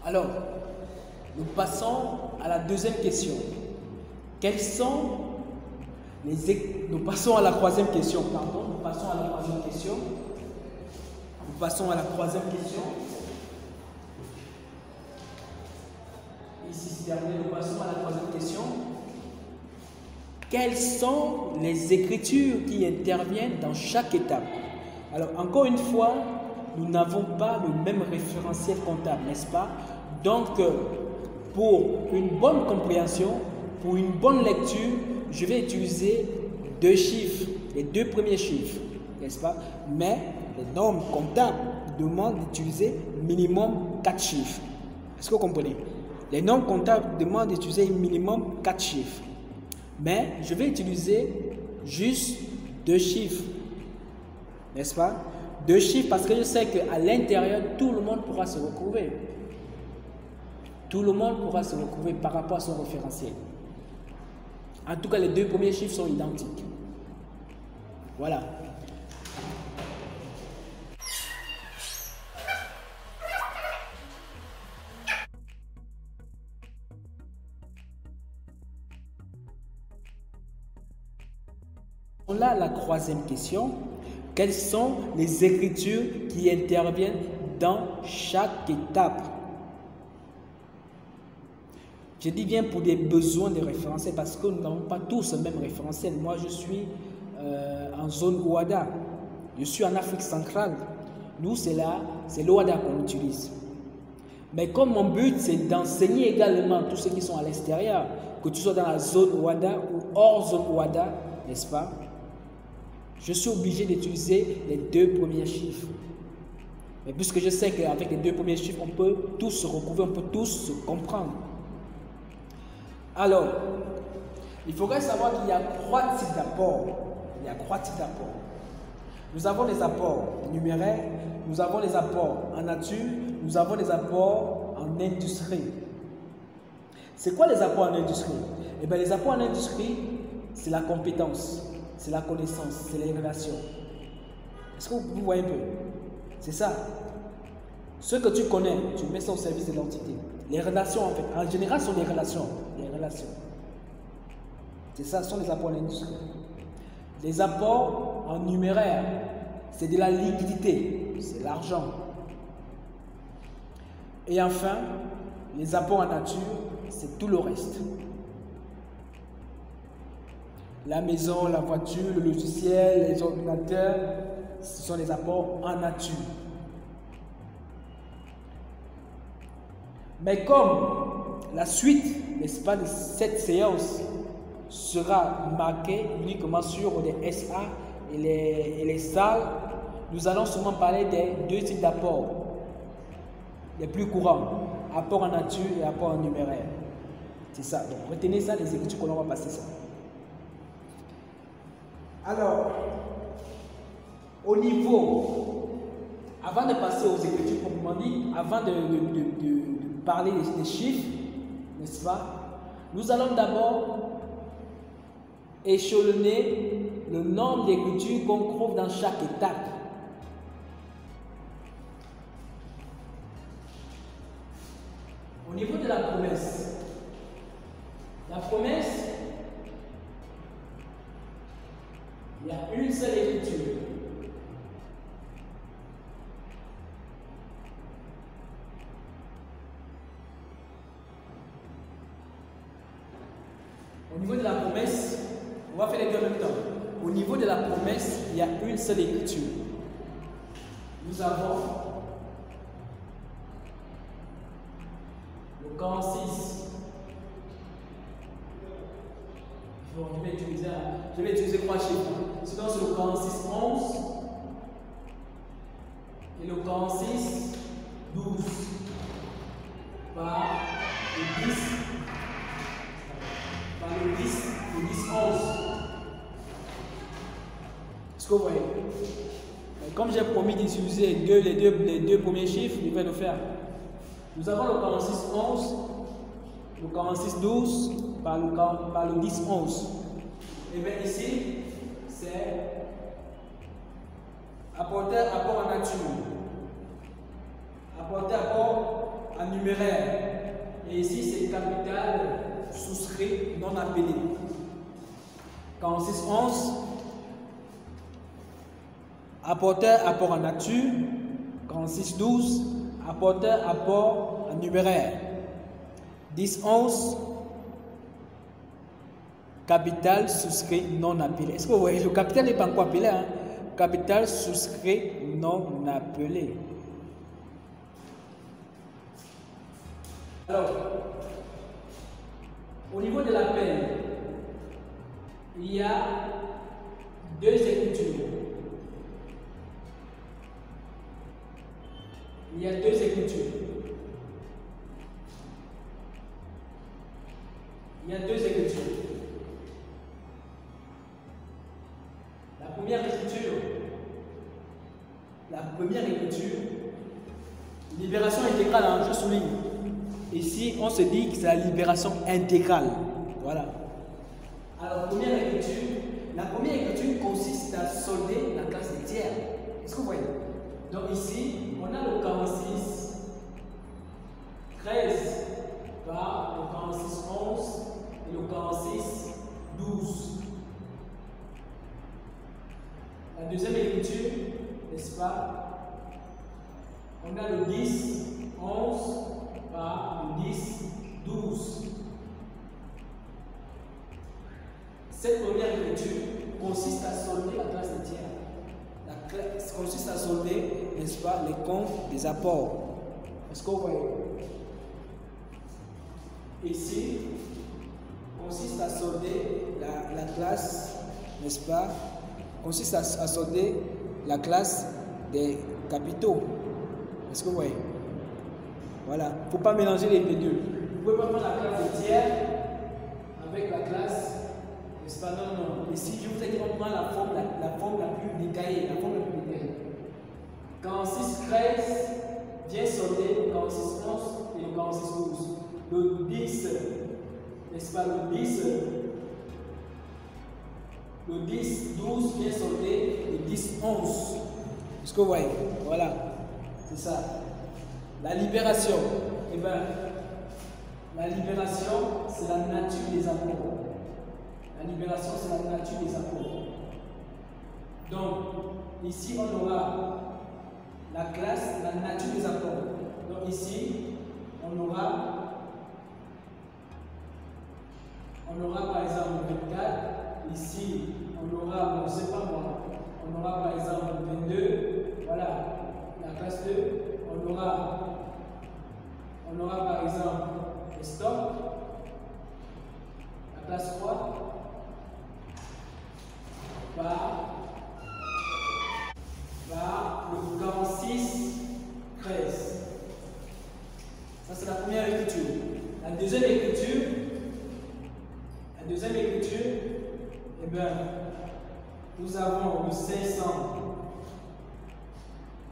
Alors, nous passons à la deuxième question. Quels sont les... Nous passons à la troisième question, pardon. Nous passons à la troisième question. Nous passons à la troisième question. Ici, c'est terminé. Nous passons à la troisième question. Quelles sont les écritures qui interviennent dans chaque étape? Alors, encore une fois, nous n'avons pas le même référentiel comptable, n'est-ce pas? Donc, pour une bonne compréhension, pour une bonne lecture, je vais utiliser deux chiffres, les deux premiers chiffres, n'est-ce pas? Mais les normes comptables demandent d'utiliser minimum 4 chiffres. Est-ce que vous comprenez? Les normes comptables demandent d'utiliser minimum 4 chiffres. Mais je vais utiliser juste 2 chiffres, n'est-ce pas? 2 chiffres parce que je sais qu'à l'intérieur, tout le monde pourra se retrouver. Tout le monde pourra se retrouver par rapport à son référentiel. En tout cas, les 2 premiers chiffres sont identiques. Voilà. Là, la troisième question. Quelles sont les écritures qui interviennent dans chaque étape? Je dis bien pour des besoins de référentiel parce que nous n'avons pas tous le même référentiel. Moi, je suis en zone OHADA. Je suis en Afrique centrale. Nous, c'est l'OHADA qu'on utilise. Mais comme mon but, c'est d'enseigner également tous ceux qui sont à l'extérieur, que tu sois dans la zone OHADA ou hors zone OHADA, n'est-ce pas? Je suis obligé d'utiliser les 2 premiers chiffres. Mais puisque je sais qu'avec les 2 premiers chiffres, on peut tous se recouvrir, on peut tous se comprendre. Alors, il faudrait savoir qu'il y a 3 types d'apports. Il y a 3 types d'apports. Nous avons les apports numéraires, nous avons les apports en nature, nous avons les apports en industrie. C'est quoi les apports en industrie? Eh bien, les apports en industrie, c'est la compétence. C'est la connaissance, c'est les relations. Est-ce que vous voyez un peu? C'est ça. Ce que tu connais, tu mets ça au service de l'entité. Les relations, en fait, en général, sont des relations. Les relations. C'est ça, ce sont les apports en industrie. Les apports en numéraire, c'est de la liquidité, c'est l'argent. Et enfin, les apports en nature, c'est tout le reste. La maison, la voiture, le logiciel, les ordinateurs, ce sont les apports en nature. Mais comme la suite, n'est-ce pas, de cette séance sera marquée uniquement sur les SA et les salles, nous allons seulement parler des 2 types d'apports les plus courants, apport en nature et apport en numéraire. C'est ça. Donc retenez ça, les écritures qu'on va passer ça. Alors, au niveau, avant de passer aux écritures proprement dit, avant de parler des chiffres, n'est-ce pas, nous allons d'abord échelonner le nombre d'écritures qu'on trouve dans chaque étape. Au niveau de la promesse, il y a une seule écriture. Au niveau de la promesse, on va faire les deux en même temps. Au niveau de la promesse, il y a une seule écriture. Nous avons le 46. Je vais utiliser 3 chiffres. Sinon, c'est le 46 11 et le 46 12 par le 10 le 10 11. Est-ce que vous voyez? Comme j'ai promis d'utiliser les deux premiers chiffres, je vais le faire. Nous avons le 46 11, le 46 12 par le 10 11. Et bien ici, c'est apporter apport en nature, apporter apport en numéraire. numéraire. Et ici, c'est capital souscrit non appelé. 4611, apporteur, apport en nature. 4612, apporteur, apport en numéraire. 1011, capital souscrit non appelé. Est-ce que vous voyez, le capital n'est pas encore appelé, hein? Capital souscrit non appelé. Alors, au niveau de l'appel, il y a deux écritures. Il y a deux écritures. Il y a deux écritures. La première écriture, libération intégrale, hein, je souligne. Ici, on se dit que c'est la libération intégrale. Voilà. Alors, la première écriture consiste à solder la classe des tiers. Est-ce que vous voyez? Donc ici, on a le 46, 13 par le 46, 11 et le 46, 12. La deuxième écriture, n'est-ce pas? On a le 10, 11 par le 10, 12. Cette première écriture consiste à solder la classe des tiers. Consiste à solder, n'est-ce pas, les comptes des apports. Est-ce que vous voyez? Ici, consiste à solder la classe, n'est-ce pas, consiste à solder la classe des capitaux. Est-ce que vous voyez? Voilà, il ne faut pas mélanger les deux. Vous ne pouvez pas prendre la classe des tiers avec la classe, n'est-ce pas? Non, non. Ici, je vous ai dit qu'on prend la forme la plus détaillée. La forme la plus détaillée. 46, 13 vient solder le 46, 11 et le 46, 12. Le 10, n'est-ce pas? Le 10, 12 vient solder le 10, 11. Est-ce que vous voyez? Voilà, c'est ça. La libération, eh bien, la libération, c'est la nature des apports. La libération, c'est la nature des apports. Donc, ici, on aura la classe, la nature des apports. Donc, ici, on aura par exemple 24. Ici, on aura, je ne sais pas moi, on aura par exemple 22. Voilà, la classe 2. On aura par exemple le stock, la classe 3. Par le 46, 13. Ça, c'est la première écriture. La deuxième écriture, eh bien, nous avons le 500.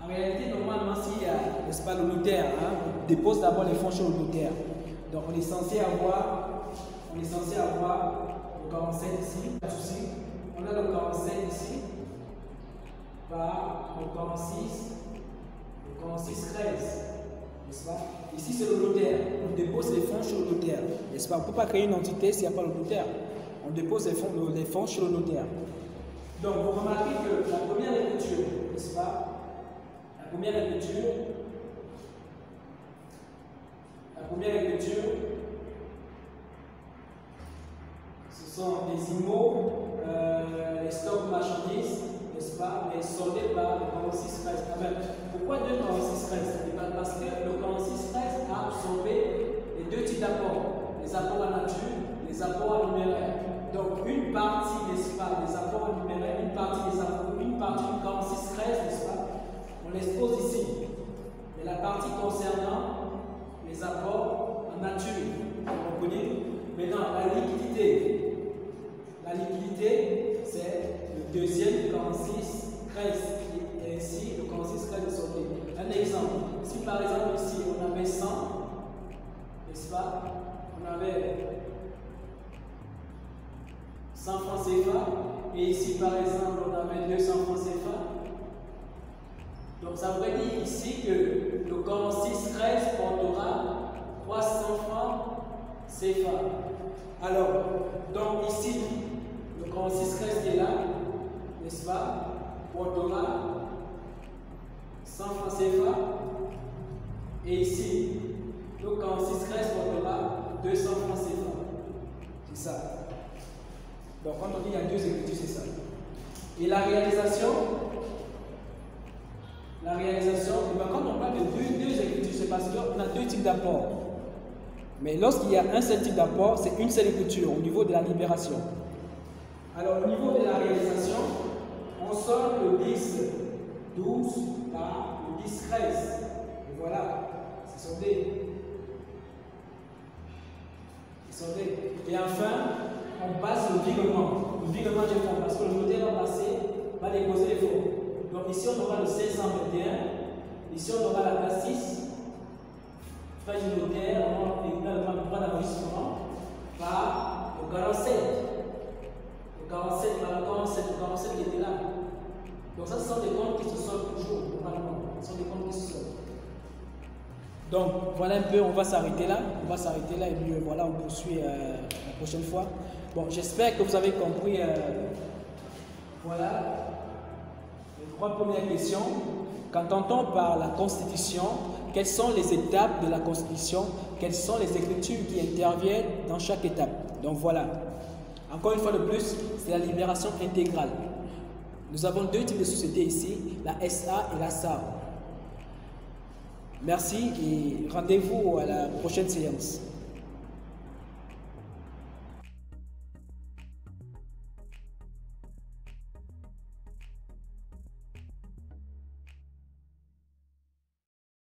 En réalité, normalement, s'il y a, n'est-ce pas, le notaire, hein, on dépose d'abord les fonds chez le notaire. Donc, on est censé avoir le 47 ici, pas de souci. On a le 47 ici, par le 46, 13, n'est-ce pas? Ici, c'est le notaire. On dépose les fonds chez le notaire, n'est-ce pas? On ne peut pas créer une entité s'il n'y a pas le notaire. On dépose les fonds chez le notaire. Donc, vous remarquez que la première écriture, n'est-ce pas? La première écriture, ce sont les IMO, les stocks marchandises, n'est-ce pas, mais soldés par le 46, 13. Pourquoi 2 46, 13? Parce que le 46, 13 a absorbé les deux types d'apports, les apports en nature, les apports en numéraire. Donc, une partie, n'est-ce pas, des apports en numéraire, une partie des apports, une partie du 46, 13, n'est-ce pas, on l'expose ici. Mais la partie concernant les apports en nature, vous comprenez? Maintenant, la liquidité, c'est le deuxième 46, 13. Et ici, le 46, 13 est sorti. Un exemple, si par exemple ici, on avait 100, n'est-ce pas? On avait 100 francs CFA, et ici, par exemple, on avait 200 francs CFA. Donc, ça voudrait dire ici que le 46, 13 portera 300 francs CFA. Alors, donc ici, le 4613 qui est là, n'est-ce pas? On aura 100 francs CFA. Et ici, le 4613 on aura 200 francs CFA. C'est ça. Donc quand on dit il y a deux écritures, c'est ça. Et la réalisation, quand on parle de deux écritures, c'est parce qu'on a deux types d'apports. Mais lorsqu'il y a un seul type d'apport, c'est une seule écriture au niveau de la libération. Alors au niveau de la réalisation, on sort le 10, 12 par le 10, 13. Et voilà, c'est sondé. Et enfin, on passe le virement. Le virement du fonds, parce que le modèle va passer, va déposer les fonds. Donc ici, on aura le 1621. Ici, on aura la classe 6. Frais du notaire, on a le droit d'enregistrement par le 47. Le 47 qui était là. Donc ça, ce sont des comptes qui se sortent toujours, normalement. Ce sont des comptes qui se sortent. Donc voilà un peu, on va s'arrêter là. Et puis voilà, on poursuit la prochaine fois. Bon, j'espère que vous avez compris. Voilà les trois premières questions. Quand on entend par la Constitution, quelles sont les étapes de la Constitution? Quelles sont les écritures qui interviennent dans chaque étape? Donc voilà. Encore une fois de plus, c'est la libération intégrale. Nous avons deux types de sociétés ici, la SA et la SAR. Merci et rendez-vous à la prochaine séance.